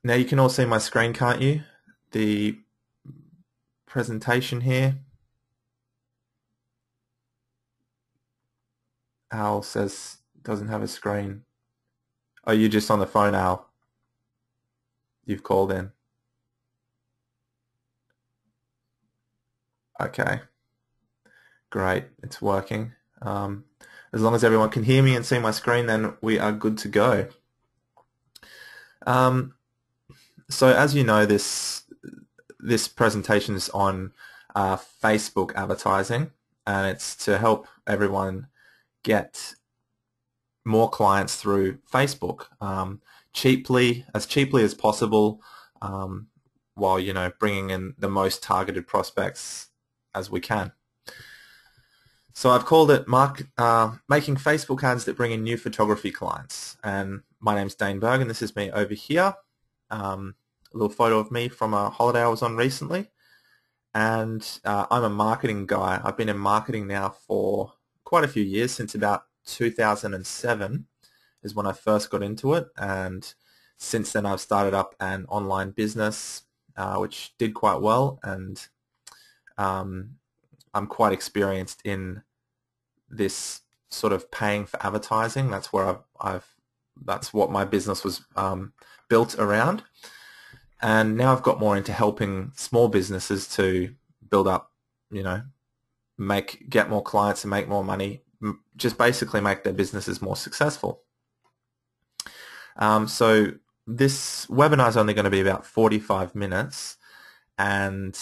Now you can all see my screen, can't you? The presentation here. Al says doesn't have a screen. Oh, you're just on the phone, Al. You've called in. Okay. Great. It's working. As long as everyone can hear me and see my screen, then we are good to go. So as you know, this presentation is on Facebook advertising, and it's to help everyone get more clients through Facebook as cheaply as possible, while bringing in the most targeted prospects as we can. So I've called it making Facebook ads that bring in new photography clients. And my name's Dane Berg, and this is me over here. A little photo of me from a holiday I was on recently. And I'm a marketing guy. I've been in marketing now for quite a few years, since about 2007 is when I first got into it. And since then I've started up an online business, which did quite well. And I'm quite experienced in this sort of paying for advertising. That's where that's what my business was built around. And now I've got more into helping small businesses to build up, get more clients and make more money, just basically make their businesses more successful. So this webinar is only going to be about 45 minutes, and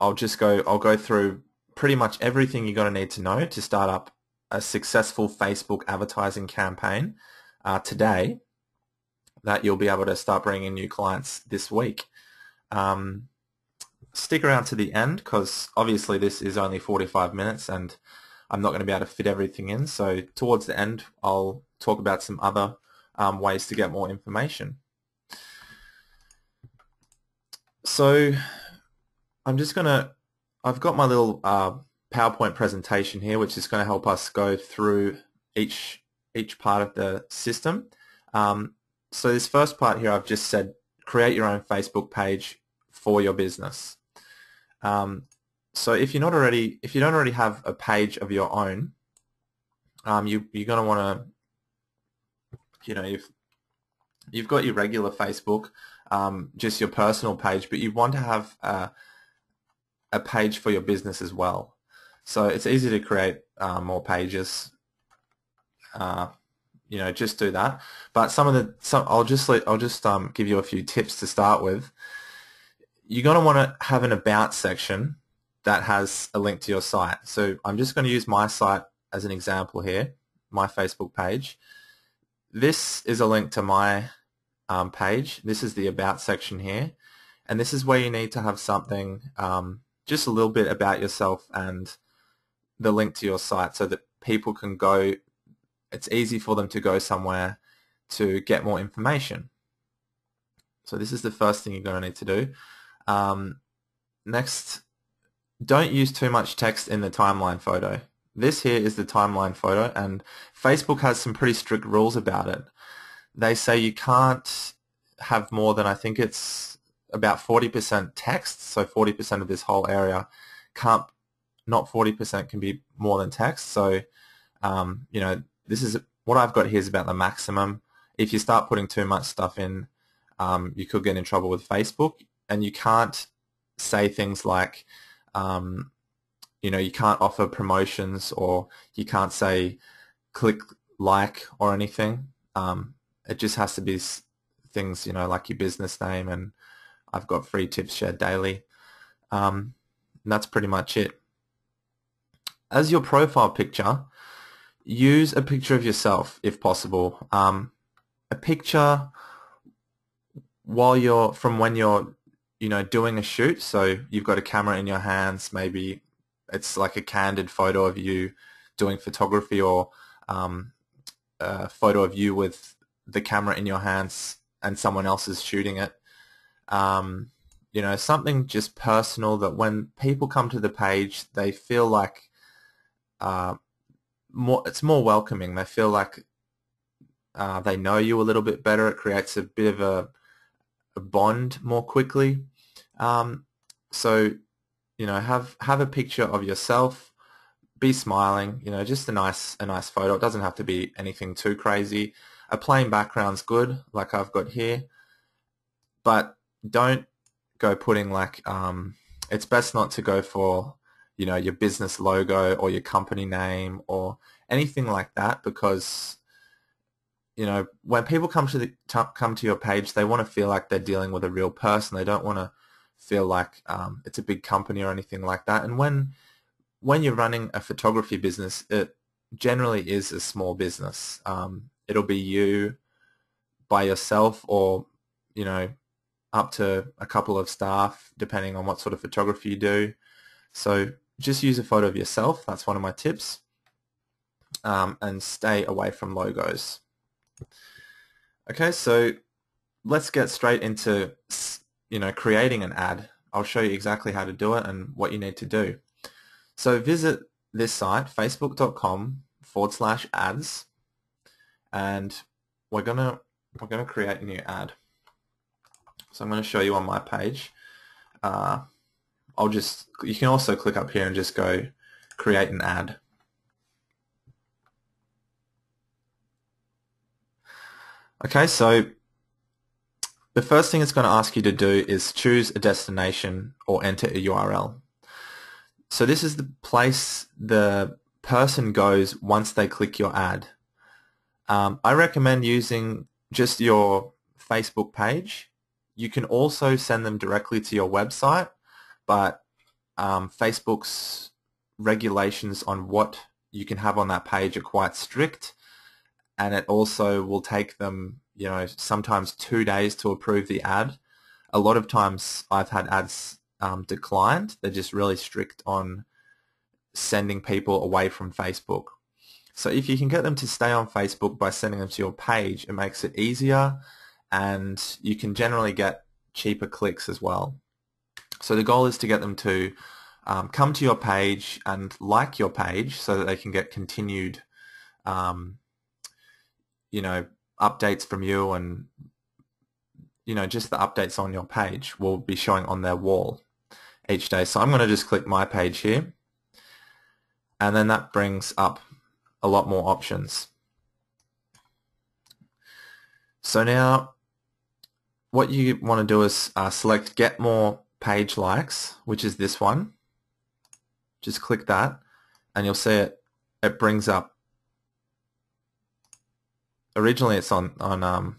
I'll go through pretty much everything you're going to need to know to start up a successful Facebook advertising campaign today, that you'll be able to start bringing new clients this week. Stick around to the end, because obviously this is only 45 minutes and I'm not going to be able to fit everything in. So towards the end, I'll talk about some other ways to get more information. So I've got my little PowerPoint presentation here, which is going to help us go through each part of the system. So this first part here, I've just said, create your own Facebook page for your business. So if you don't already have a page of your own, you're going to want to, you've got your regular Facebook, just your personal page, but you want to have a page for your business as well. So it's easy to create more pages. Just do that. But I'll just give you a few tips to start with. You're going to want to have an about section that has a link to your site. So I'm just going to use my site as an example here, my Facebook page. This is a link to my page. This is the about section here, and this is where you need to have something, just a little bit about yourself and the link to your site, so that people can go. It's easy for them to go somewhere to get more information. So this is the first thing you're going to need to do. Next, don't use too much text in the timeline photo. This here is the timeline photo, and Facebook has some pretty strict rules about it. They say you can't have more than, I think it's about 40% text, so 40% of this whole area not 40% can be more than text. So, this is what I've got here is about the maximum. If you start putting too much stuff in, you could get in trouble with Facebook, and you can't say things like, you can't offer promotions, or you can't say click like or anything. It just has to be things, like your business name, and I've got free tips shared daily. And that's pretty much it. As your profile picture, use a picture of yourself if possible. A picture when you're doing a shoot. So you've got a camera in your hands. Maybe it's like a candid photo of you doing photography, or a photo of you with the camera in your hands and someone else is shooting it. Something just personal, that when people come to the page, they feel like it's more welcoming. They feel like they know you a little bit better. It creates a bit of a bond more quickly. So, you know, have a picture of yourself, be smiling, you know, just a nice photo. It doesn't have to be anything too crazy. A plain background's good, like I've got here, but don't go putting like, it's best not to go for, you know, your business logo or your company name or anything like that, because, you know, when people come to your page, they want to feel like they're dealing with a real person. They don't want to feel like it's a big company or anything like that. And when you're running a photography business, it generally is a small business. It'll be you by yourself, or, you know, up to a couple of staff, depending on what sort of photography you do. So just use a photo of yourself. That's one of my tips. And stay away from logos. Okay, so let's get straight into, you know, creating an ad. I'll show you exactly how to do it and what you need to do. So visit this site, facebook.com/ads, and we're gonna create a new ad. So I'm going to show you on my page. You can also click up here and just go create an ad. Okay, so the first thing it's going to ask you to do is choose a destination or enter a URL. So this is the place the person goes once they click your ad. I recommend using just your Facebook page. You can also send them directly to your website, but Facebook's regulations on what you can have on that page are quite strict, and it also will take them, you know, sometimes 2 days to approve the ad. A lot of times I've had ads declined. They're just really strict on sending people away from Facebook. So if you can get them to stay on Facebook by sending them to your page, it makes it easier, and you can generally get cheaper clicks as well. So the goal is to get them to come to your page and like your page so that they can get continued, you know, updates from you, and, you know, just the updates on your page will be showing on their wall each day. So I'm going to just click my page here, and then that brings up a lot more options. So now what you want to do is select get more page likes, which is this one. Just click that and you'll see it brings up, originally it's on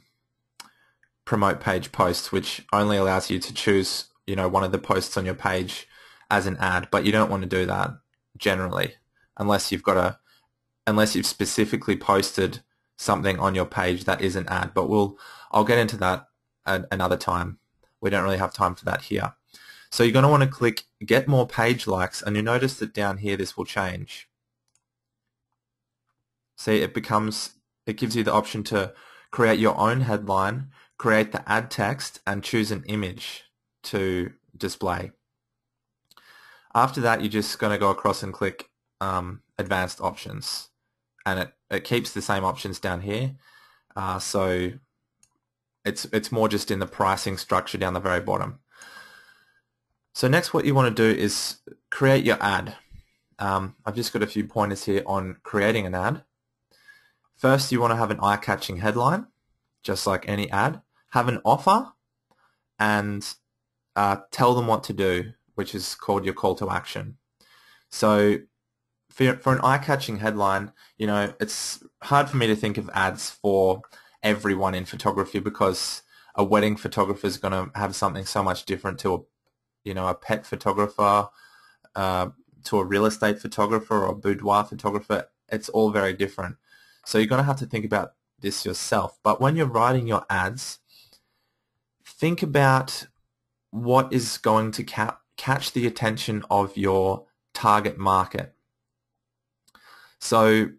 promote page posts, which only allows you to choose, you know, one of the posts on your page as an ad, but you don't want to do that generally unless you've specifically posted something on your page that is an ad. But I'll get into that another time. We don't really have time for that here. So you're going to want to click get more page likes, and you notice that down here this will change. See, it gives you the option to create your own headline, create the ad text, and choose an image to display. After that, you're just going to go across and click advanced options, and it keeps the same options down here. So it's more just in the pricing structure down the very bottom. So next, what you want to do is create your ad. I've just got a few pointers here on creating an ad. First, you want to have an eye-catching headline, just like any ad. Have an offer, and tell them what to do, which is called your call to action. So for an eye-catching headline, you know, it's hard for me to think of ads for everyone in photography, because a wedding photographer is going to have something so much different to a pet photographer, to a real estate photographer or a boudoir photographer. It's all very different. So you're going to have to think about this yourself. But when you're writing your ads, think about what is going to catch the attention of your target market. So,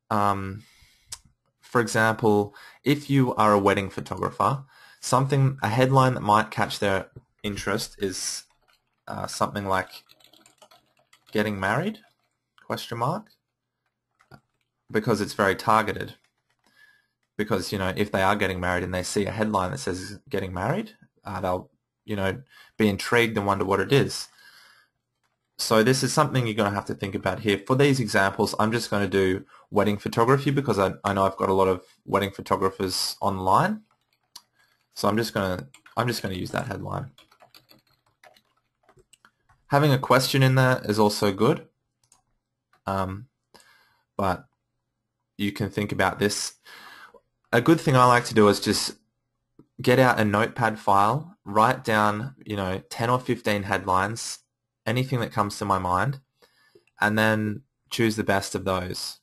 for example, if you are a wedding photographer, a headline that might catch their interest is something like "getting married?" ? Because it's very targeted. because, if they are getting married and they see a headline that says getting married, they'll, be intrigued and wonder what it is. So this is something you're going to have to think about here. For these examples, I'm just going to do wedding photography because I know I've got a lot of wedding photographers online. So I'm just going to use that headline. Having a question in there is also good, but you can think about this. A good thing I like to do is just get out a notepad file, write down, 10 or 15 headlines, anything that comes to my mind, and then choose the best of those.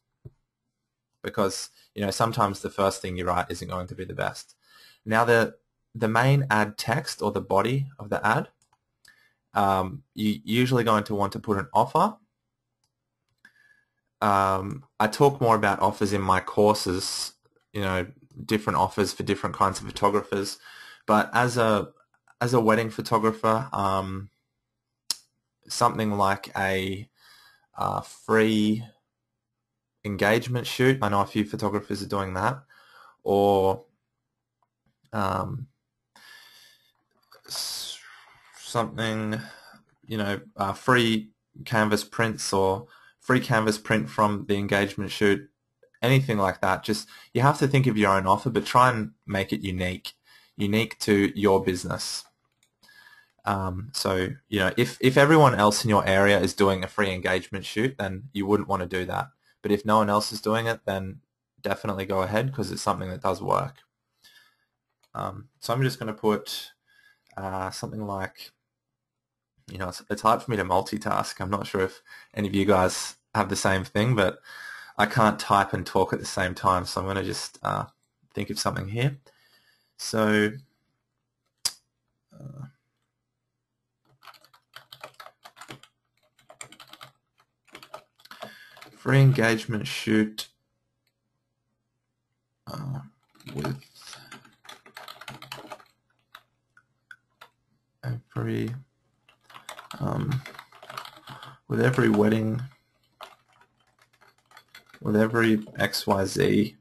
Because, sometimes the first thing you write isn't going to be the best. Now, the main ad text or the body of the ad, you're usually going to want to put an offer. I talk more about offers in my courses, different offers for different kinds of photographers. But as a wedding photographer, something like a free engagement shoot. I know a few photographers are doing that, or something, free canvas prints or free canvas print from the engagement shoot, anything like that. Just, you have to think of your own offer, but try and make it unique to your business. So, if everyone else in your area is doing a free engagement shoot, then you wouldn't want to do that. But if no one else is doing it, then definitely go ahead because it's something that does work. So I'm just going to put something like, it's hard for me to multitask. I'm not sure if any of you guys have the same thing, but I can't type and talk at the same time. So I'm going to just think of something here. So free engagement shoot with every wedding, with every XYZ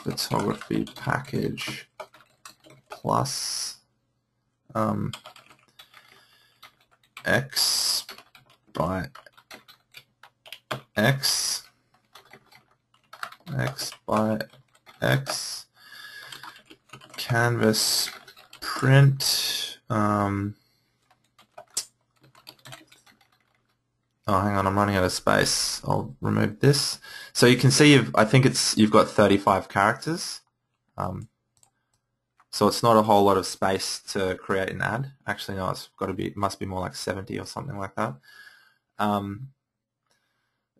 photography package plus X by X, X by X, canvas print. Oh, hang on, I'm running out of space. I'll remove this. So you can see you've got 35 characters. So it's not a whole lot of space to create an ad. Actually, no, it must be more like 70 or something like that.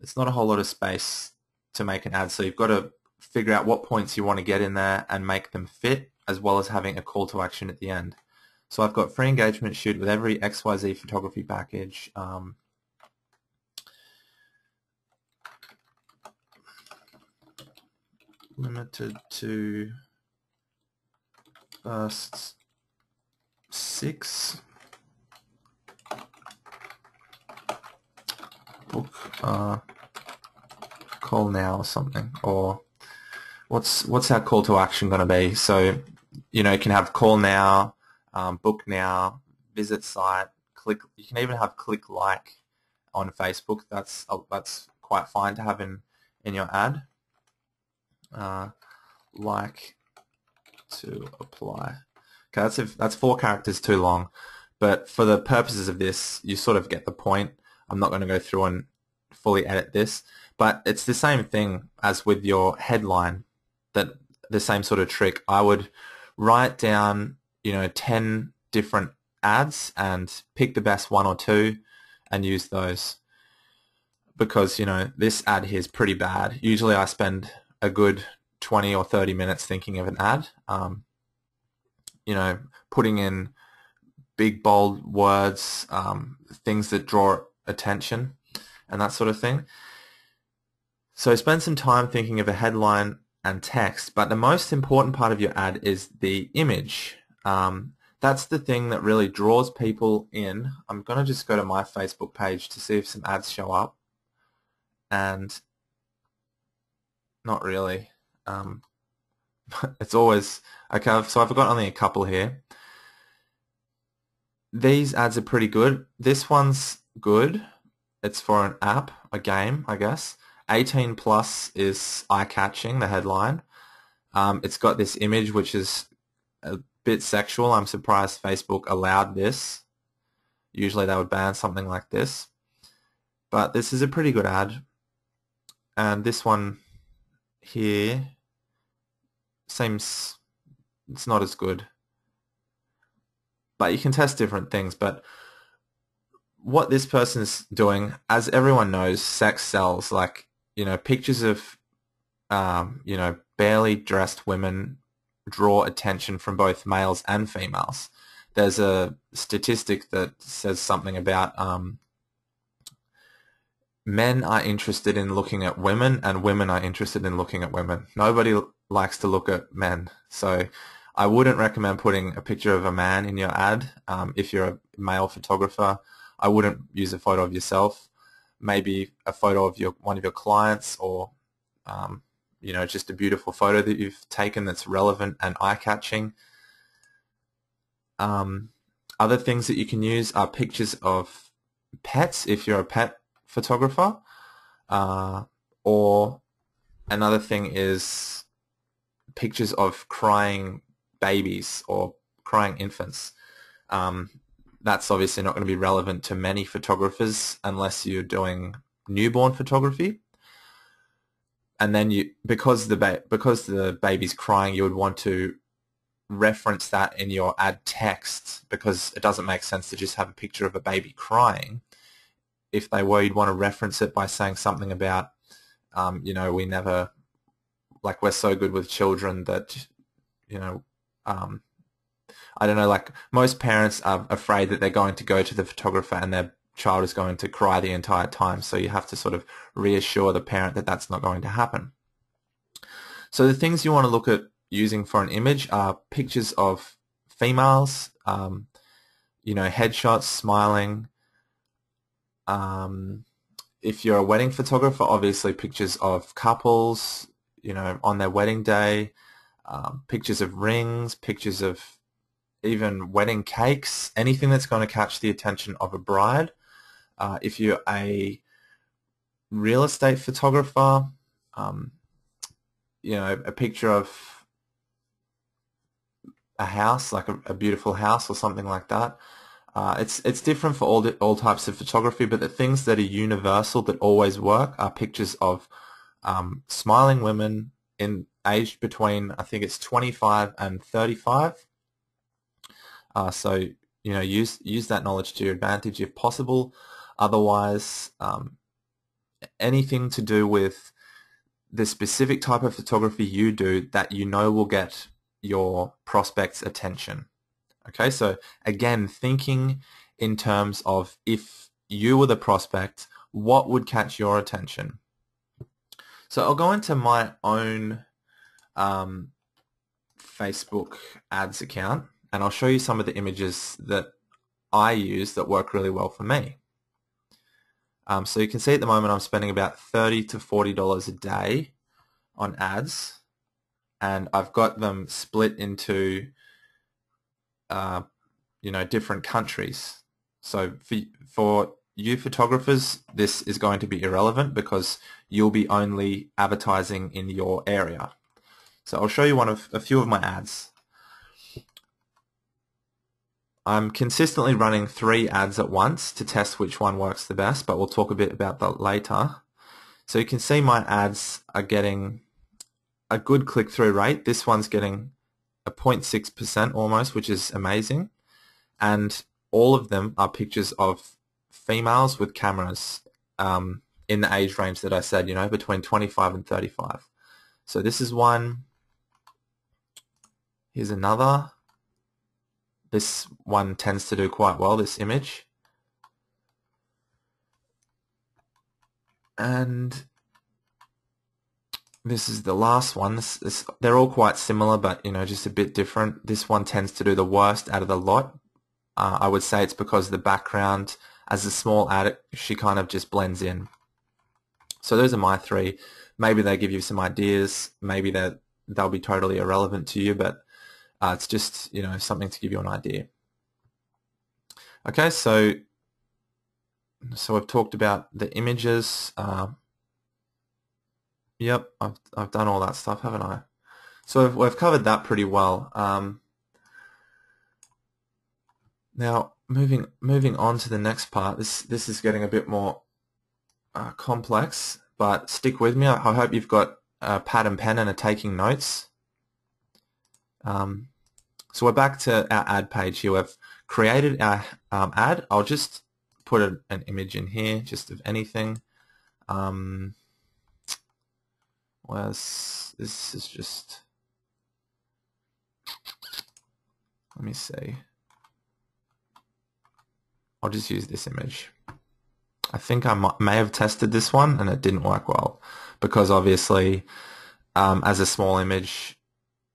It's not a whole lot of space to make an ad, so you've got to figure out what points you want to get in there and make them fit, as well as having a call to action at the end. So I've got free engagement shoot with every XYZ photography package. Limited to first 6. Book call now or something, or what's our call to action going to be? So you can have call now, book now, visit site, click. You can even have click like on Facebook. That's quite fine to have in your ad. Like to apply. Okay, that's 4 characters too long, but for the purposes of this, you sort of get the point. I'm not going to go through and fully edit this, but it's the same thing as with your headline. That the same sort of trick. I would write down 10 different ads and pick the best 1 or 2 and use those, because this ad here is pretty bad. Usually I spend a good 20 or 30 minutes thinking of an ad, putting in big bold words, things that draw attention and that sort of thing. So spend some time thinking of a headline and text, but the most important part of your ad is the image. That's the thing that really draws people in. I'm going to just go to my Facebook page to see if some ads show up, and Not really. Um, it's always okay. So I've got only a couple here. These ads are pretty good. This one's good. It's for an app, a game, I guess. 18 plus is eye-catching, the headline. It's got this image which is a bit sexual. I'm surprised Facebook allowed this. Usually they would ban something like this. But this is a pretty good ad. And this one here seems it's not as good. But you can test different things. But what this person is doing, as everyone knows, sex sells. Like, pictures of, barely dressed women draw attention from both males and females. There's a statistic that says something about men are interested in looking at women and women are interested in looking at women. Nobody likes to look at men. So I wouldn't recommend putting a picture of a man in your ad. If you're a male photographer, I wouldn't use a photo of yourself. Maybe a photo of one of your clients, or just a beautiful photo that you've taken that's relevant and eye-catching. Other things that you can use are pictures of pets if you're a pet photographer, or another thing is pictures of crying babies or crying infants. That's obviously not going to be relevant to many photographers unless you're doing newborn photography. And then because the baby's crying, you would want to reference that in your ad text, because it doesn't make sense to just have a picture of a baby crying. If they were, you'd want to reference it by saying something about, we never, like, we're so good with children that, I don't know, like, most parents are afraid that they're going to go to the photographer and their child is going to cry the entire time. So you have to sort of reassure the parent that that's not going to happen. So the things you want to look at using for an image are pictures of females, headshots, smiling. If you're a wedding photographer, obviously pictures of couples, on their wedding day, pictures of rings, pictures of even wedding cakes, anything that's going to catch the attention of a bride. If you're a real estate photographer, a picture of a house, like a beautiful house or something like that. It's different for all types of photography, but the things that are universal that always work are pictures of smiling women aged between, I think it's 25 and 35. So use that knowledge to your advantage if possible. Otherwise, anything to do with the specific type of photography you do that will get your prospect's attention. Okay, so again, thinking in terms of, if you were the prospect, what would catch your attention? So I'll go into my own Facebook ads account, and I'll show you some of the images that I use that work really well for me. So you can see at the moment I'm spending about $30 to $40 a day on ads, and I've got them split into different countries. So for you photographers, this is going to be irrelevant because you'll be only advertising in your area. So I'll show you a few of my ads. I'm consistently running 3 ads at once to test which one works the best, but we'll talk a bit about that later. So you can see my ads are getting a good click-through rate. This one's getting a 0.6% almost, which is amazing. And all of them are pictures of females with cameras in the age range that I said, between 25 and 35. So this is one. Here's another. This one tends to do quite well, this image. And this is the last one. They're all quite similar, but just a bit different. This one tends to do the worst out of the lot. I would say it's because the background, as a small ad, she kind of just blends in. So those are my 3 Maybe they give you some ideas. Maybe they'll be totally irrelevant to you, but it's just, you know, something to give you an idea. Okay, so we've talked about the images. Yep, I've done all that stuff, haven't I? So we've covered that pretty well. Now moving on to the next part. This is getting a bit more complex, but stick with me. I hope you've got a pad and pen and are taking notes. So we're back to our ad page here. We've created our ad. I'll just put an image in here, just of anything. This is just, let me see. I'll just use this image. I think I may have tested this one and it didn't work well because obviously as a small image,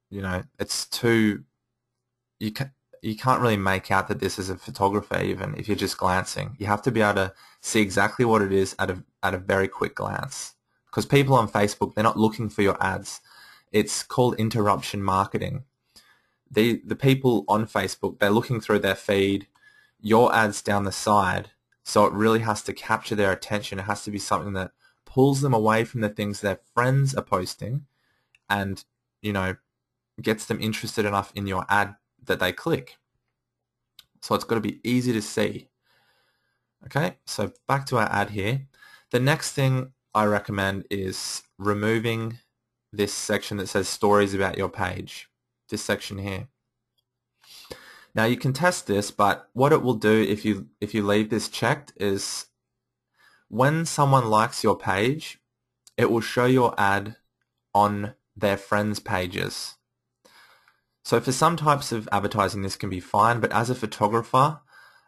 you know, it's too, you can't really make out that this is a photographer even if you're just glancing. You have to be able to see exactly what it is at a very quick glance, because people on Facebook, they're not looking for your ads. It's called interruption marketing. The people on Facebook, they're looking through their feed, your ads down the side, so it really has to capture their attention. It has to be something that pulls them away from the things their friends are posting and, you know, gets them interested enough in your ad that they click. So it's got to be easy to see. Okay, so back to our ad here. The next thing I recommend is removing this section that says stories about your page, this section here. Now you can test this, but what it will do if you leave this checked is when someone likes your page, it will show your ad on their friends' pages. So for some types of advertising this can be fine, but as a photographer,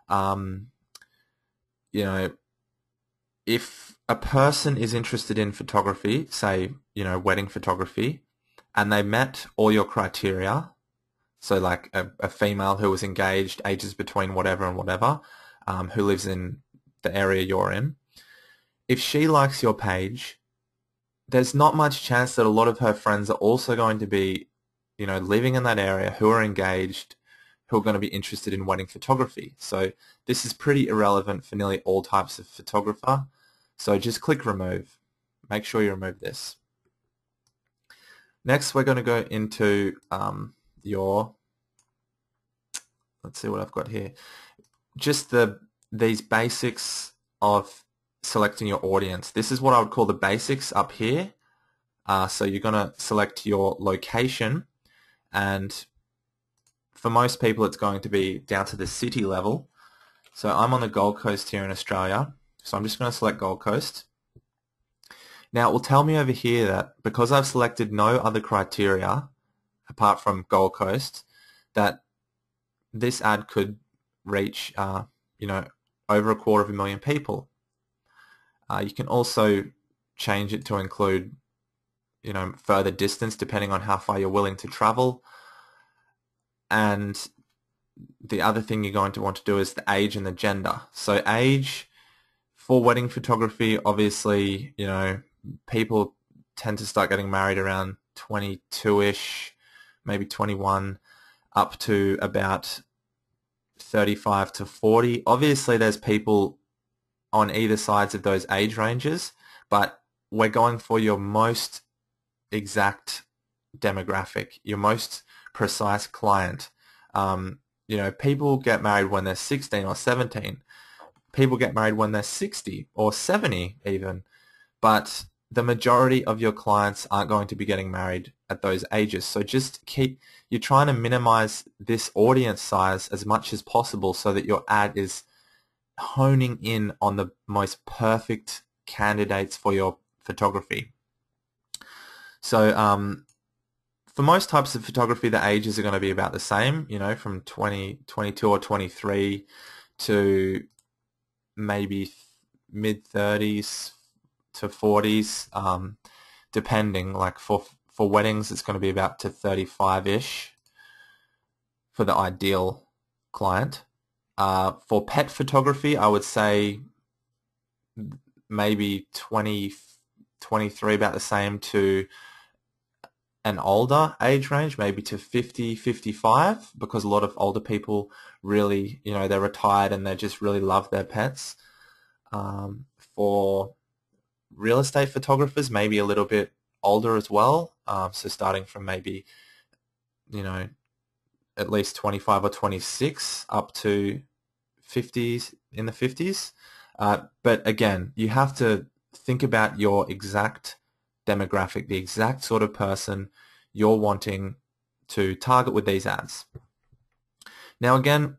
you know, if a person is interested in photography, say, you know, wedding photography, and they met all your criteria, so like a female who was engaged, ages between whatever and whatever, who lives in the area you're in, if she likes your page, there's not much chance that a lot of her friends are also going to be, you know, living in that area, who are engaged, who are going to be interested in wedding photography. So this is pretty irrelevant for nearly all types of photographer. So just click remove. Make sure you remove this. Next, we're going to go into let's see what I've got here. Just these basics of selecting your audience. This is what I would call the basics up here. So you're going to select your location, and for most people it's going to be down to the city level. So I'm on the Gold Coast here in Australia, so I'm just going to select Gold Coast. Now it will tell me over here that because I've selected no other criteria apart from Gold Coast, that this ad could reach you know, over 250,000 people. You can also change it to include, you know, further distance depending on how far you're willing to travel. And the other thing you're going to want to do is the age and the gender. So age for wedding photography, obviously, you know, people tend to start getting married around 22-ish, maybe 21, up to about 35 to 40. Obviously, there's people on either sides of those age ranges, but we're going for your most exact demographic, your most precise client. You know, people get married when they're 16 or 17. People get married when they're 60 or 70 even. But the majority of your clients aren't going to be getting married at those ages. So just you're trying to minimize this audience size as much as possible so that your ad is honing in on the most perfect candidates for your photography. So for most types of photography, the ages are going to be about the same, you know, from 20, 22 or 23 to maybe mid-30s to 40s, depending. Like for weddings, it's going to be about to 35-ish for the ideal client. For pet photography, I would say maybe 20 23, about the same, to an older age range, maybe to 50, 55, because a lot of older people really, they're retired and they just really love their pets. For real estate photographers, maybe a little bit older as well. So starting from maybe, at least 25 or 26 up to 50s, in the 50s. But again, you have to think about your exact demographic, the exact sort of person you're wanting to target with these ads. Now again,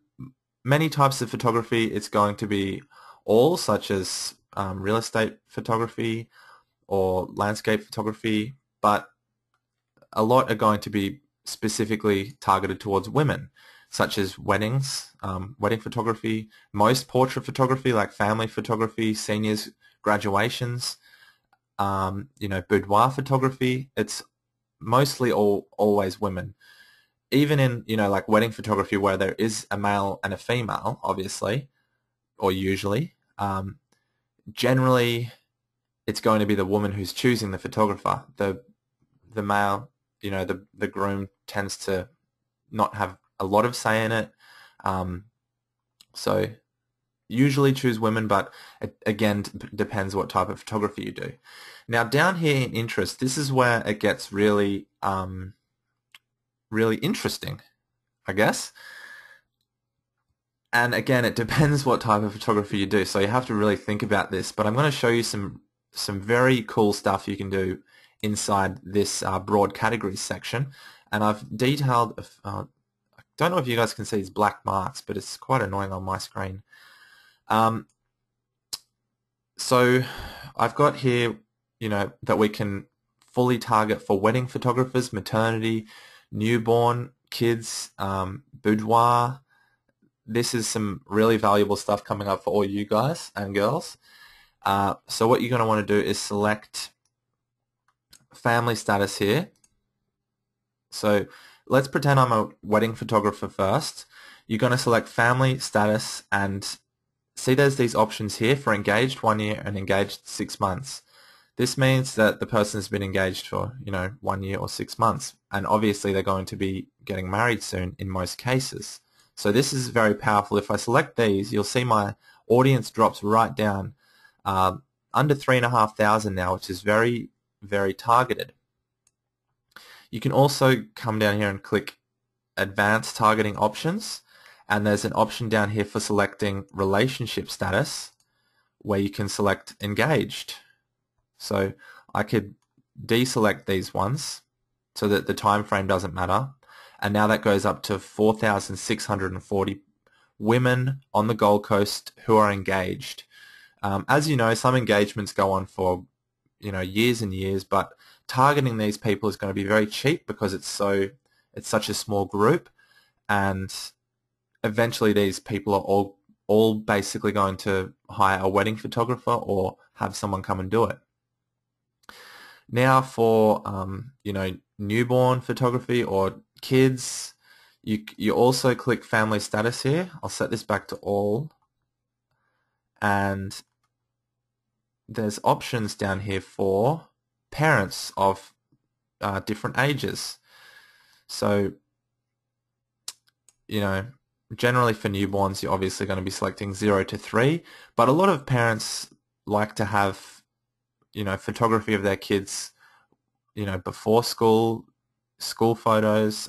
many types of photography, it's going to be all, such as real estate photography or landscape photography, but a lot are going to be specifically targeted towards women, such as weddings, wedding photography, most portrait photography like family photography, seniors graduations, boudoir photography. It's mostly always women. Even in, like wedding photography, where there is a male and a female, obviously, or usually, generally it's going to be the woman who's choosing the photographer. The male, the groom tends to not have a lot of say in it. So usually choose women, but it, again, depends what type of photography you do. Now down here in interest, this is where it gets really, really interesting, I guess. And again, it depends what type of photography you do. So you have to really think about this, but I'm going to show you some very cool stuff you can do inside this broad categories section. And I've detailed, I don't know if you guys can see these black marks, but it's quite annoying on my screen. So I've got here, that we can fully target for wedding photographers, maternity, newborn, kids, boudoir. This is some really valuable stuff coming up for all you guys and girls. So what you're going to want to do is select family status here. So let's pretend I'm a wedding photographer first. You're going to select family status and see there's these options here for engaged 1 year and engaged 6 months. This means that the person has been engaged for, 1 year or 6 months, and obviously they're going to be getting married soon in most cases. So this is very powerful. If I select these, you'll see my audience drops right down under 3,500 now, which is very, very targeted. You can also come down here and click Advanced Targeting Options, and there's an option down here for selecting relationship status where you can select engaged. So I could deselect these ones so that the time frame doesn't matter. And now that goes up to 4,640 women on the Gold Coast who are engaged. As you know, some engagements go on for, years and years, but targeting these people is going to be very cheap because it's such a small group, and eventually these people are all basically going to hire a wedding photographer or have someone come and do it. Now for newborn photography or kids, you also click family status here. I'll set this back to all, and there's options down here for parents of different ages. So generally for newborns you're obviously going to be selecting 0 to 3, but a lot of parents like to have photography of their kids before school photos.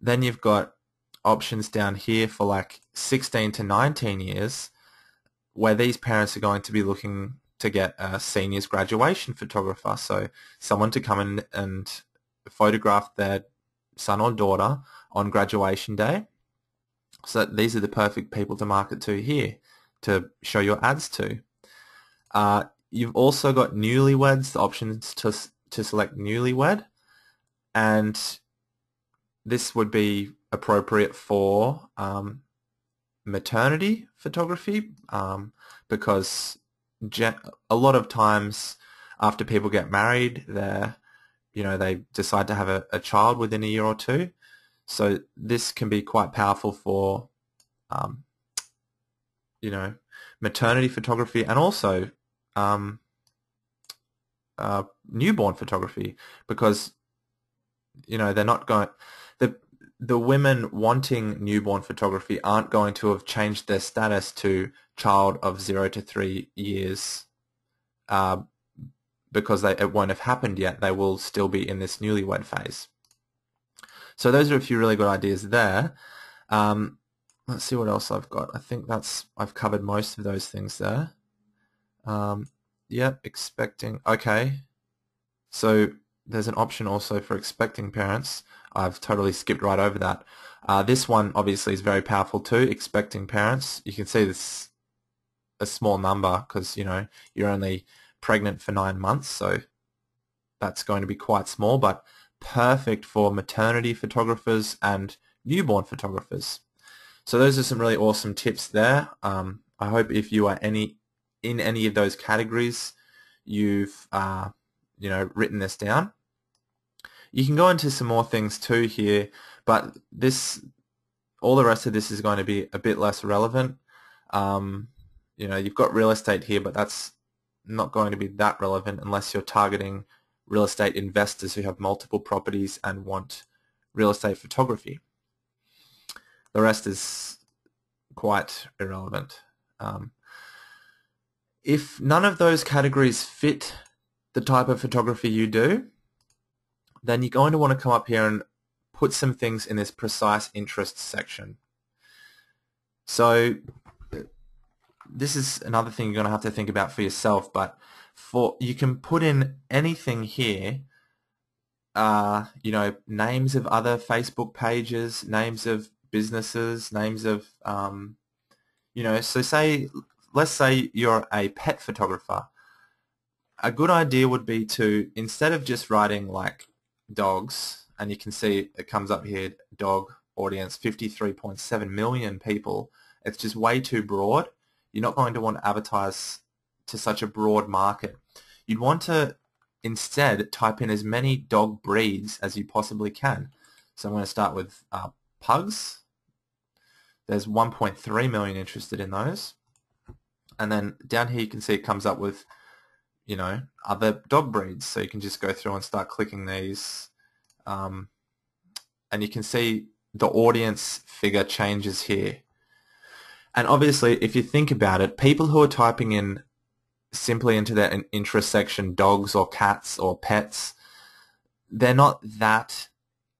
Then you've got options down here for like 16 to 19 years where these parents are going to be looking to get a seniors graduation photographer, so someone to come in and photograph their son or daughter on graduation day. So these are the perfect people to market to here, to show your ads to. You've also got newlyweds, the options to select newlywed, and this would be appropriate for maternity photography because a lot of times after people get married, they decide to have a child within a year or two. So this can be quite powerful for maternity photography, and also newborn photography, because they're not going the women wanting newborn photography aren't going to have changed their status to child of 0 to 3 years because it won't have happened yet. They will still be in this newlywed phase. So those are a few really good ideas there. Let's see what else I've got. I think I've covered most of those things there. Yep, expecting. Okay. So there's an option also for expecting parents. I've totally skipped right over that. This one obviously is very powerful too, expecting parents. You can see this a small number because, you're only pregnant for 9 months, so that's going to be quite small, but perfect for maternity photographers and newborn photographers. So those are some really awesome tips there. I hope if you are in any of those categories, you've written this down. You can go into some more things too here, but all the rest of this is going to be a bit less relevant. You've got real estate here, but that's not going to be that relevant unless you're targeting real estate investors who have multiple properties and want real estate photography. The rest is quite irrelevant. If none of those categories fit the type of photography you do, then you're going to want to come up here and put some things in this precise interests section. So this is another thing you're going to have to think about for yourself, but you can put in anything here, names of other Facebook pages, names of businesses, names of, so let's say you're a pet photographer. A good idea would be to, instead of just writing like dogs, and you can see it comes up here, dog audience, 53.7 million people, it's just way too broad. You're not going to want to advertise to such a broad market. You'd want to instead type in as many dog breeds as you possibly can. So I'm going to start with pugs. There's 1.3 million interested in those. And then down here you can see it comes up with other dog breeds. So you can just go through and start clicking these. And you can see the audience figure changes here. And obviously, if you think about it, people who are typing in simply into their interest section dogs or cats or pets, they're not that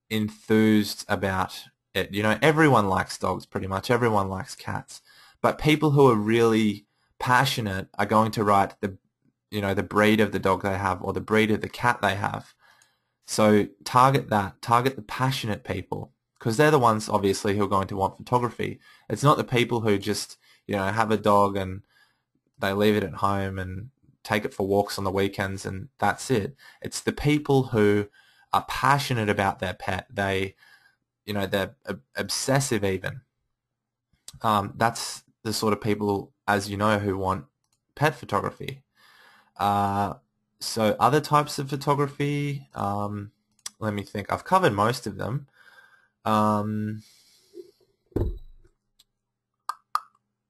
enthused about it. Everyone likes dogs pretty much. Everyone likes cats. But people who are really passionate are going to write the breed of the dog they have or the breed of the cat they have. So target the passionate people, because they're the ones obviously who are going to want photography. It's not the people who just have a dog and they leave it at home and take it for walks on the weekends and that's it. It's the people who are passionate about their pet. They're obsessive even. That's the sort of people, as you know, who want pet photography. So other types of photography, let me think. I've covered most of them.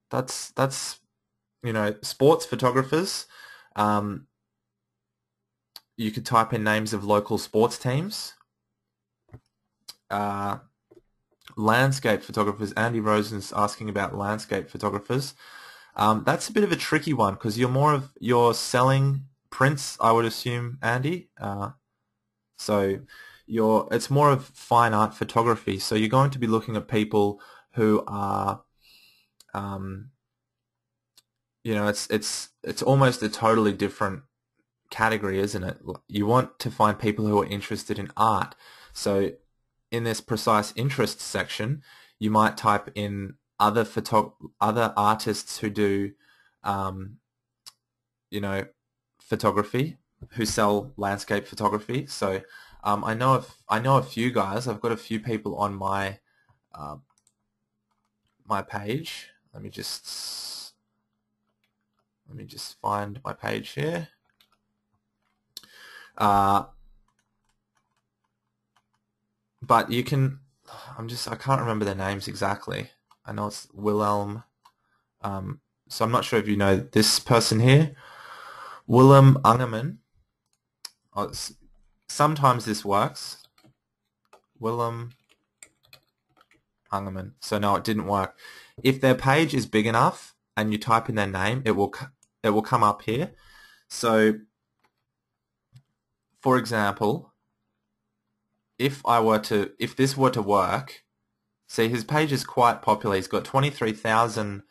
That's sports photographers. You could type in names of local sports teams. Landscape photographers. Andy Rosen's asking about landscape photographers. That's a bit of a tricky one because you're selling prints, I would assume, Andy. So it's more of fine art photography. So you're going to be looking at people who are, it's almost a totally different category, isn't it? You want to find people who are interested in art. So in this precise interests section, you might type in other artists who do, photography, who sell landscape photography. So I know a few guys. I've got a few people on my my page. Let me just find my page here. But you can. I can't remember their names exactly. I know it's Wilhelm. So I'm not sure if you know this person here, Willem Ungerman. sometimes this works. Willem Ungerman. So no, it didn't work. If their page is big enough and you type in their name, it will come up here. So, for example, if this were to work, see, his page is quite popular. He's got 23,000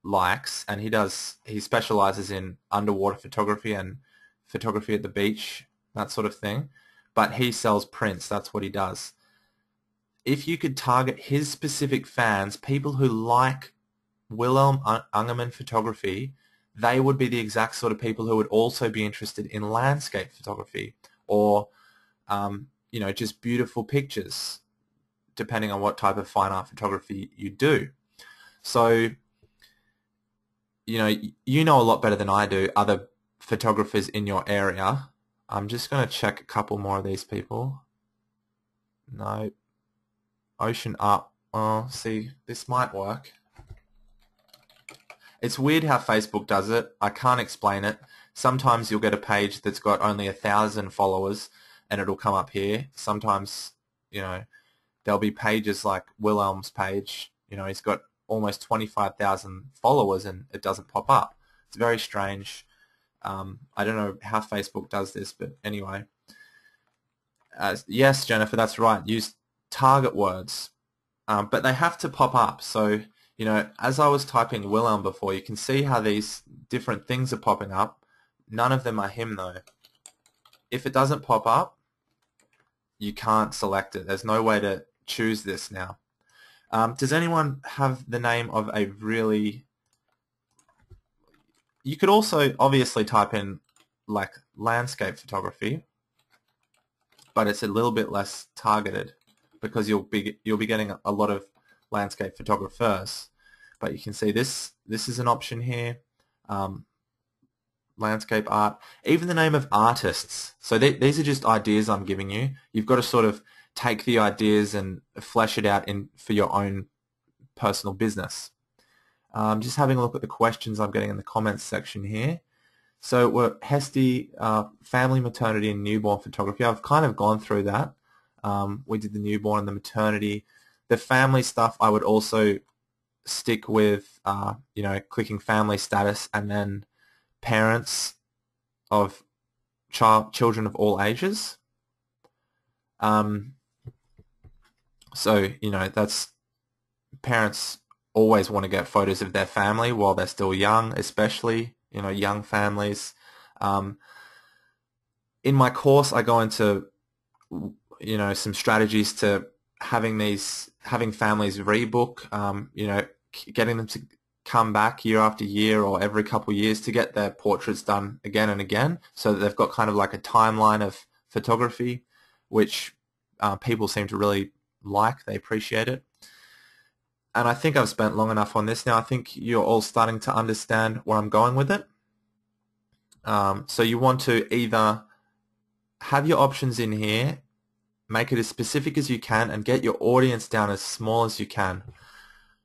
likes, and he specializes in underwater photography and photography at the beach, that sort of thing. But he sells prints. That's what he does. If you could target his specific fans, people who like Willem Ungerman photography, they would be the exact sort of people who would also be interested in landscape photography or, just beautiful pictures, depending on what type of fine art photography you do. So, you know a lot better than I do other photographers in your area. I'm just going to check a couple more of these people. No. Ocean Up. Oh, see, this might work. It's weird how Facebook does it. I can't explain it. Sometimes you'll get a page that's got only 1,000 followers and it'll come up here. Sometimes, there'll be pages like Willem's page. He's got almost 25,000 followers and it doesn't pop up. It's very strange. I don't know how Facebook does this, but anyway. Yes, Jennifer, that's right. Use target words, but they have to pop up. So, as I was typing Willem before, you can see how these different things are popping up. None of them are him, though. If it doesn't pop up, you can't select it. There's no way to choose this now. Does anyone have the name of a really... You could also obviously type in like landscape photography, but it's a little bit less targeted because you'll be getting a lot of landscape photographers. But you can see this is an option here. Landscape art, even the name of artists. So these are just ideas I'm giving you. You've got to sort of take the ideas and flesh it out for your own personal business. Just having a look at the questions I'm getting in the comments section here. So we're Hesty, family, maternity, and newborn photography. I've kind of gone through that. We did the newborn and the maternity. The family stuff I would also stick with, clicking family status and then parents of children of all ages. So, that's parents always want to get photos of their family while they're still young, especially, young families. In my course, I go into, some strategies to having families rebook, getting them to come back year after year or every couple of years to get their portraits done again and again, so that they've got kind of like a timeline of photography, which people seem to really like. They appreciate it. And I think I've spent long enough on this now. I think you're all starting to understand where I'm going with it. So you want to either have your options in here, make it as specific as you can, and get your audience down as small as you can.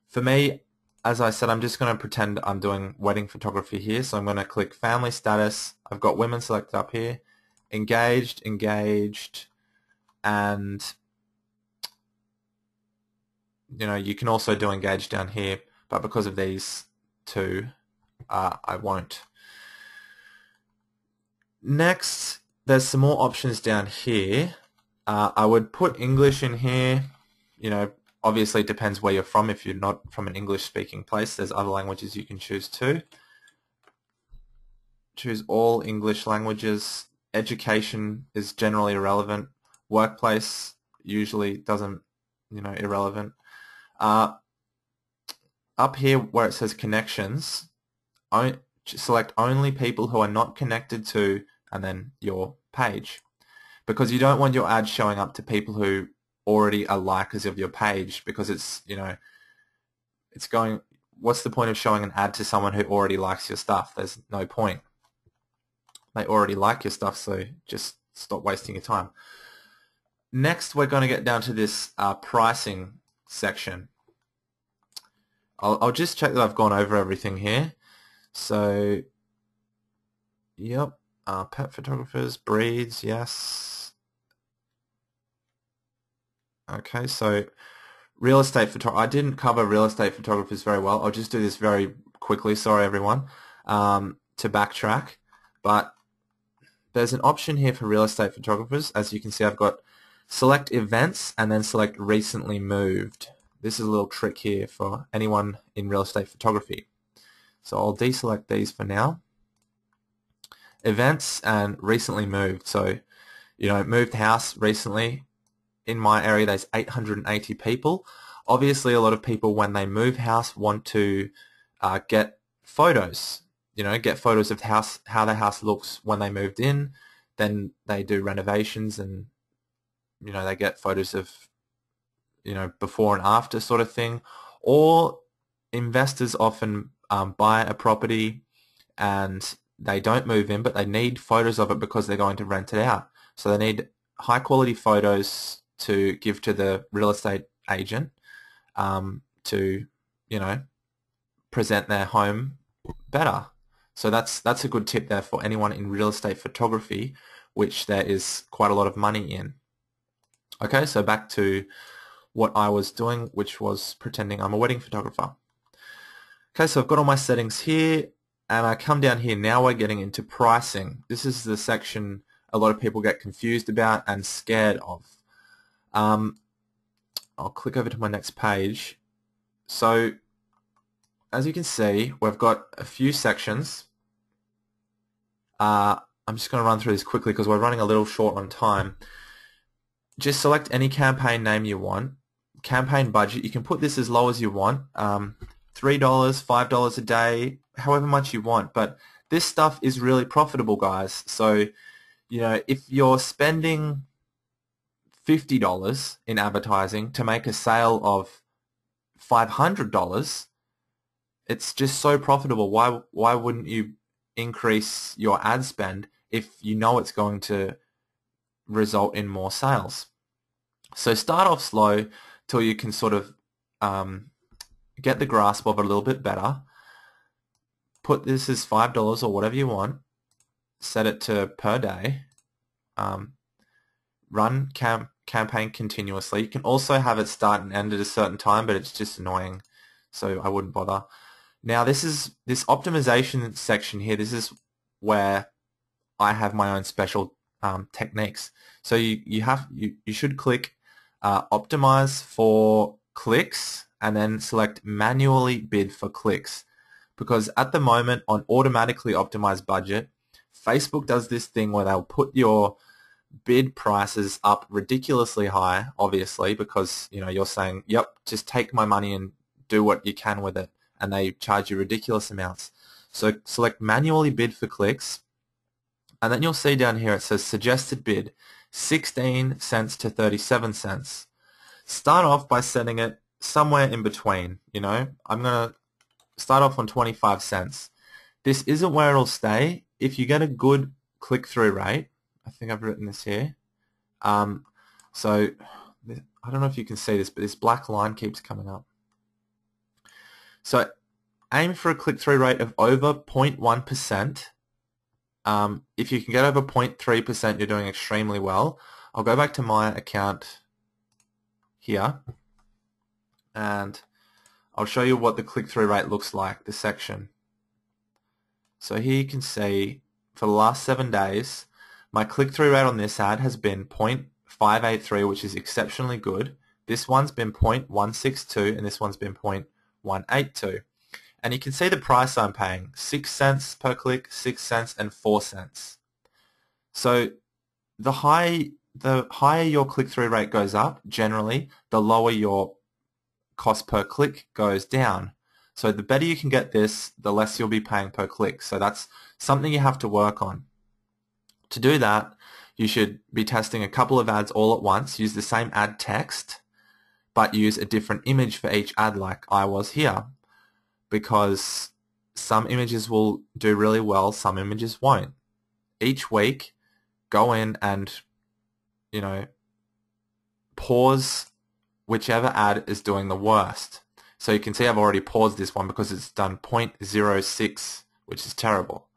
For me, as I said, I'm just going to pretend I'm doing wedding photography here. So I'm going to click family status. I've got women selected up here. Engaged, and you can also do engaged down here, but because of these two, I won't. Next, there's some more options down here. I would put English in here. Obviously it depends where you're from. If you're not from an English-speaking place, there's other languages you can choose too. Choose all English languages. Education is generally irrelevant. Workplace usually doesn't, irrelevant. Up here where it says connections, select only people who are not connected to, and then your page, because you don't want your ad showing up to people who already are likers of your page, because it's, it's going, what's the point of showing an ad to someone who already likes your stuff? There's no point. They already like your stuff, so just stop wasting your time. Next, we're going to get down to this pricing section. I'll just check that I've gone over everything here. So, yep, Pet photographers, breeds, yes. Okay, so real estate photography. I didn't cover real estate photographers very well. I'll just do this very quickly. Sorry, everyone. To backtrack, but there's an option here for real estate photographers. As you can see, I've got select events and then select recently moved. This is a little trick here for anyone in real estate photography. So I'll deselect these for now. Events and recently moved. So, moved house recently. In my area, there's 880 people. Obviously, a lot of people, when they move house, want to get photos. Get photos of how the house looks when they moved in. Then they do renovations, and they get photos of before and after sort of thing. Or investors often buy a property and they don't move in, but they need photos of it because they're going to rent it out. So they need high quality photos to give to the real estate agent to present their home better. So that's a good tip there for anyone in real estate photography, which there is quite a lot of money in. Okay, so back to what I was doing, which was pretending I'm a wedding photographer. Okay, so I've got all my settings here, and I come down here. Now we're getting into pricing. This is the section a lot of people get confused about and scared of. I'll click over to my next page. So as you can see, we've got a few sections. I'm just going to run through this quickly because we're running a little short on time. Just select any campaign name you want. Campaign budget, you can put this as low as you want. $3, $5 a day, however much you want. But this stuff is really profitable, guys. So, if you're spending $50 in advertising to make a sale of $500, it's just so profitable. Why wouldn't you increase your ad spend if you know it's going to result in more sales? So start off slow till you can sort of get the grasp of it a little bit better. Put this as $5 or whatever you want. Set it to per day. Run campaign continuously. You can also have it start and end at a certain time, but it's just annoying, so I wouldn't bother. Now this optimization section here. This is where I have my own special techniques. So you should click optimize for clicks and then select manually bid for clicks, because at the moment on automatically optimized budget, Facebook does this thing where they'll put your bid prices up ridiculously high, obviously, because you're saying, yep, just take my money and do what you can with it, and they charge you ridiculous amounts. So select manually bid for clicks, and then you'll see down here it says suggested bid 16 cents to 37 cents. Start off by setting it somewhere in between. I'm going to start off on 25 cents. This isn't where it'll stay. If you get a good click-through rate, I think I've written this here. So I don't know if you can see this, but this black line keeps coming up. So aim for a click-through rate of over 0.1%. If you can get over 0.3%, you're doing extremely well. I'll go back to my account here, and I'll show you what the click-through rate looks like, this section. So here you can see for the last 7 days, my click-through rate on this ad has been 0.583, which is exceptionally good. This one's been 0.162, and this one's been 0.182. And you can see the price I'm paying, 6 cents per click, 6 cents, and 4 cents. So the higher your click-through rate goes up, generally, the lower your cost per click goes down. So the better you can get this, the less you'll be paying per click. So that's something you have to work on. To do that, you should be testing a couple of ads all at once. Use the same ad text, but use a different image for each ad, like I was here, because some images will do really well, some images won't. Each week, go in and, pause whichever ad is doing the worst. So you can see I've already paused this one because it's done 0.06, which is terrible.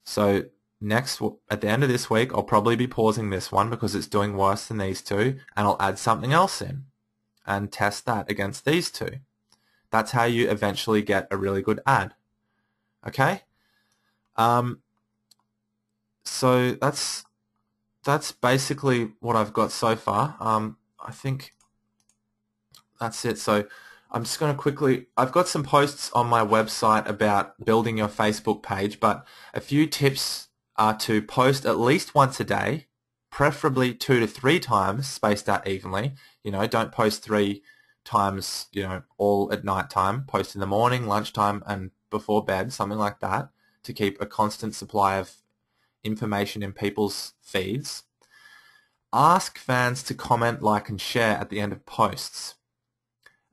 So next, at the end of this week, I'll probably be pausing this one because it's doing worse than these two, and I'll add something else in and test that against these two. That's how you eventually get a really good ad. Okay? So that's basically what I've got so far. I think that's it. So I'm just going to quickly, I've got some posts on my website about building your Facebook page, but a few tips are to post at least once a day, preferably 2 to 3 times, spaced out evenly. You know, don't post 3 times, you know, all at night time. Post in the morning, lunchtime, and before bed, something like that, to keep a constant supply of information in people's feeds. Ask fans to comment, like, and share at the end of posts.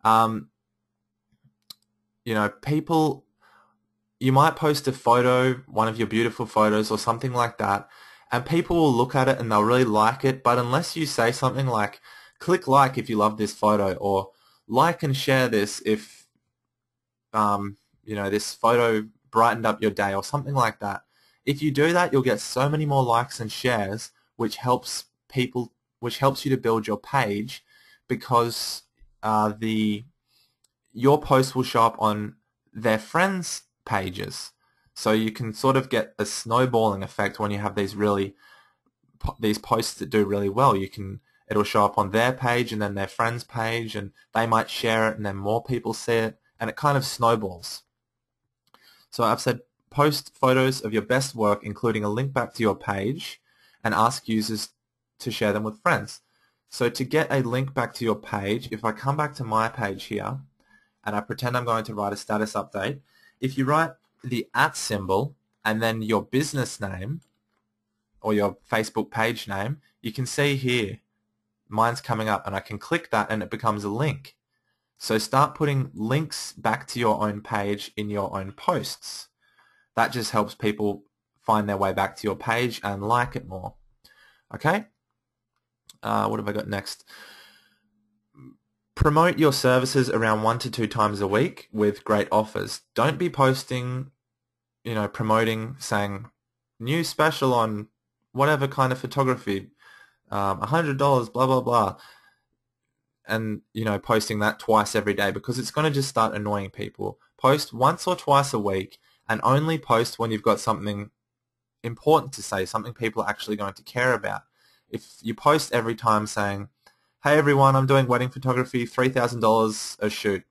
You know, people, you might post a photo, one of your beautiful photos or something like that, and people will look at it and they'll really like it, but unless you say something like, click like if you love this photo, or like and share this if, you know, this photo brightened up your day, or something like that. If you do that, you'll get so many more likes and shares, which helps you to build your page, because your post will show up on their friends' pages. So you can sort of get a snowballing effect when you have these posts that do really well. It'll show up on their page and then their friend's page, and they might share it, and then more people see it, and it kind of snowballs. So I've said post photos of your best work, including a link back to your page, and ask users to share them with friends. So to get a link back to your page, if I come back to my page here, and I pretend I'm going to write a status update, if you write the @ symbol and then your business name or your Facebook page name, you can see here, mine's coming up, and I can click that and it becomes a link. So start putting links back to your own page in your own posts. That just helps people find their way back to your page and like it more. Okay? What have I got next? Promote your services around 1 to 2 times a week with great offers. Don't be posting, you know, promoting, saying, new special on whatever kind of photography, $100, blah, blah, blah, and, you know, posting that twice every day, because it's going to just start annoying people. Post once or twice a week, and only post when you've got something important to say, something people are actually going to care about. If you post every time saying, hey everyone, I'm doing wedding photography, $3,000 a shoot,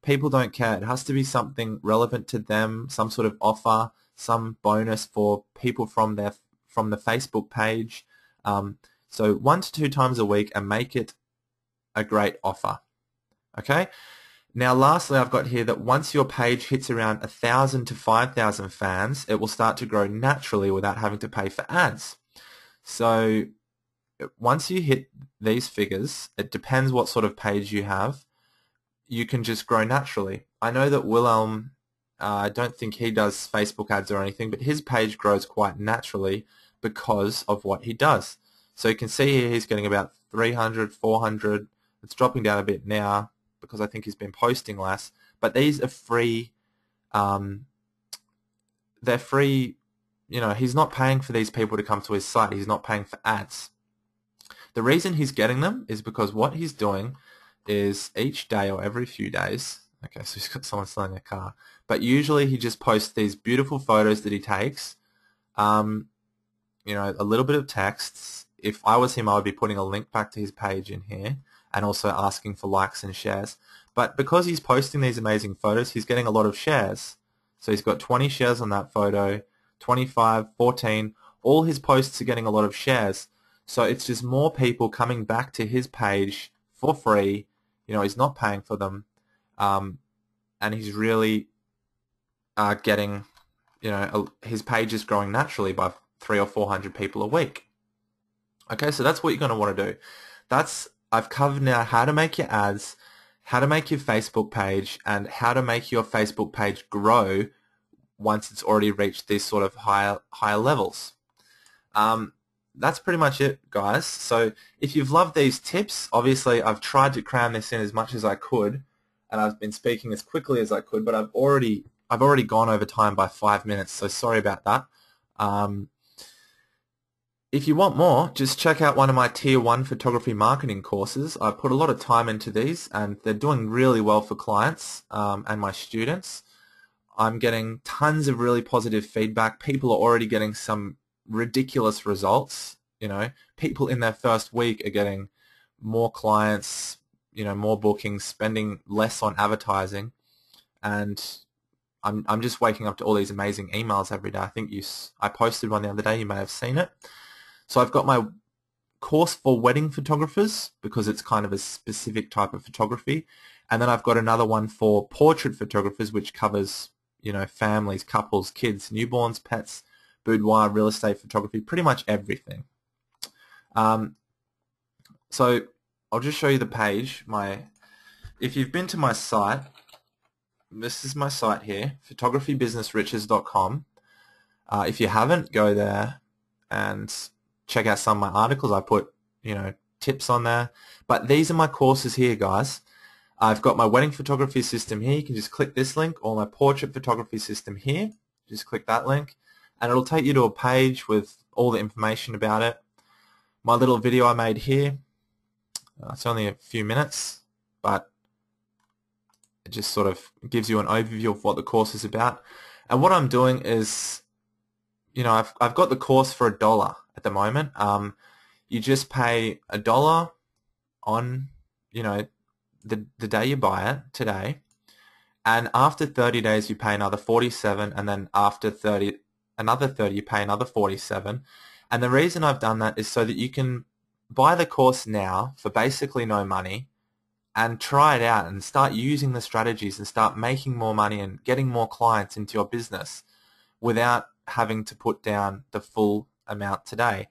people don't care. It has to be something relevant to them, some sort of offer, some bonus for people from the Facebook page. So 1 to 2 times a week, and make it a great offer. Okay? Now lastly, I've got here that once your page hits around 1,000 to 5,000 fans, it will start to grow naturally without having to pay for ads. So once you hit these figures, it depends what sort of page you have, you can just grow naturally. I know that Wilhelm, I don't think he does Facebook ads or anything, but his page grows quite naturally because of what he does. So you can see here he's getting about 300, 400. It's dropping down a bit now because I think he's been posting less. But these are free. They're free. You know, he's not paying for these people to come to his site. He's not paying for ads. The reason he's getting them is because what he's doing is each day or every few days, okay, so he's got someone selling a car, but usually he just posts these beautiful photos that he takes, you know, a little bit of text. If I was him, I would be putting a link back to his page in here and also asking for likes and shares. But because he's posting these amazing photos, he's getting a lot of shares. So he's got 20 shares on that photo, 25, 14. All his posts are getting a lot of shares. So it's just more people coming back to his page for free. You know, he's not paying for them. And he's really getting, you know, his page is growing naturally by 300 or 400 people a week. Okay, so that's what you're going to want to do. I've covered now how to make your ads, how to make your Facebook page, and how to make your Facebook page grow once it's already reached these sort of higher levels. That's pretty much it, guys. So if you've loved these tips, obviously I've tried to cram this in as much as I could, and I've been speaking as quickly as I could, but I've already gone over time by 5 minutes, so sorry about that. If you want more, just check out one of my Tier 1 photography marketing courses. I put a lot of time into these and they're doing really well for clients and my students. I'm getting tons of really positive feedback. People are already getting some ridiculous results. You know, people in their first week are getting more clients, you know, more bookings, spending less on advertising, and I'm just waking up to all these amazing emails every day. I think I posted one the other day. You may have seen it. So I've got my course for wedding photographers because it's kind of a specific type of photography, and then I've got another one for portrait photographers, which covers, you know, families, couples, kids, newborns, pets, boudoir, real estate photography, pretty much everything. So I'll just show you the page. If you've been to my site, this is my site here, photographybusinessriches.com. If you haven't, go there and check out some of my articles. I put, you know, tips on there. But these are my courses here, guys. I've got my wedding photography system here. You can just click this link, or my portrait photography system here. Just click that link, and it'll take you to a page with all the information about it. My little video I made here, it's only a few minutes, but it just sort of gives you an overview of what the course is about. And what I'm doing is, you know, I've got the course for $1 at the moment. You just pay $1 on, you know, the day you buy it today, and after 30 days you pay another 47, and then after another 30 you pay another 47. And the reason I've done that is so that you can buy the course now for basically no money and try it out and start using the strategies and start making more money and getting more clients into your business without having to put down the full amount today.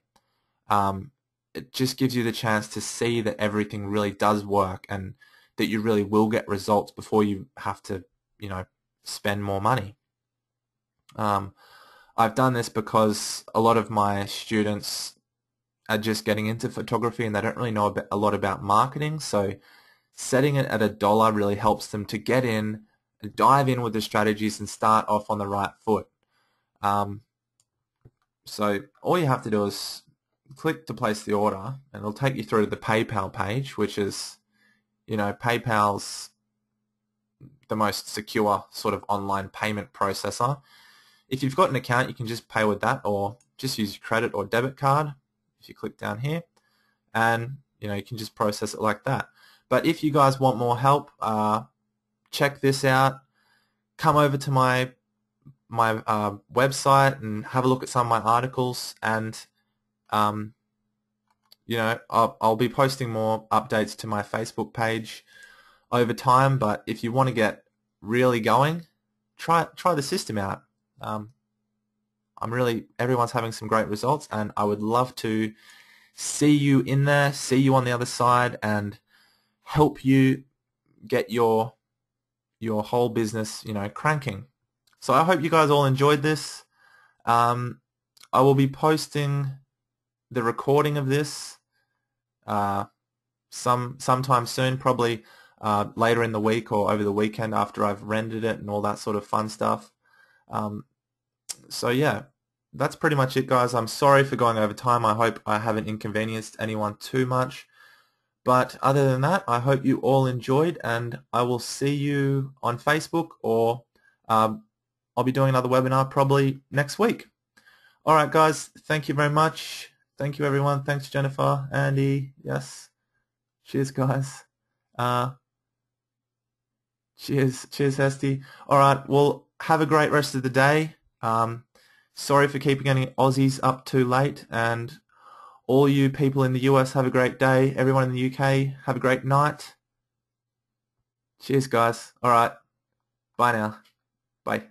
It just gives you the chance to see that everything really does work and that you really will get results before you have to, you know, spend more money. I've done this because a lot of my students are just getting into photography and they don't really know a lot about marketing, so setting it at $1 really helps them to get in, dive in with the strategies and start off on the right foot. So all you have to do is click to place the order, and it'll take you through to the PayPal page, which is, you know, PayPal's the most secure sort of online payment processor. If you've got an account, you can just pay with that, or just use your credit or debit card if you click down here, and, you know, you can just process it like that. But if you guys want more help, check this out. Come over to my website and have a look at some of my articles, and you know, I'll be posting more updates to my Facebook page over time. But if you want to get really going, try the system out. Everyone's having some great results, and I would love to see you in there, see you on the other side, and help you get your whole business, you know, cranking. So I hope you guys all enjoyed this. I will be posting the recording of this sometime soon, probably later in the week or over the weekend after I've rendered it and all that sort of fun stuff. So yeah, that's pretty much it, guys. I'm sorry for going over time. I hope I haven't inconvenienced anyone too much. But other than that, I hope you all enjoyed, and I will see you on Facebook, or I'll be doing another webinar probably next week. All right, guys, thank you very much. Thank you, everyone. Thanks, Jennifer, Andy. Yes. Cheers, guys. Cheers, Hesty. All right, well, have a great rest of the day. Sorry for keeping any Aussies up too late, and all you people in the US, have a great day. Everyone in the UK, have a great night. Cheers, guys. All right. Bye now. Bye.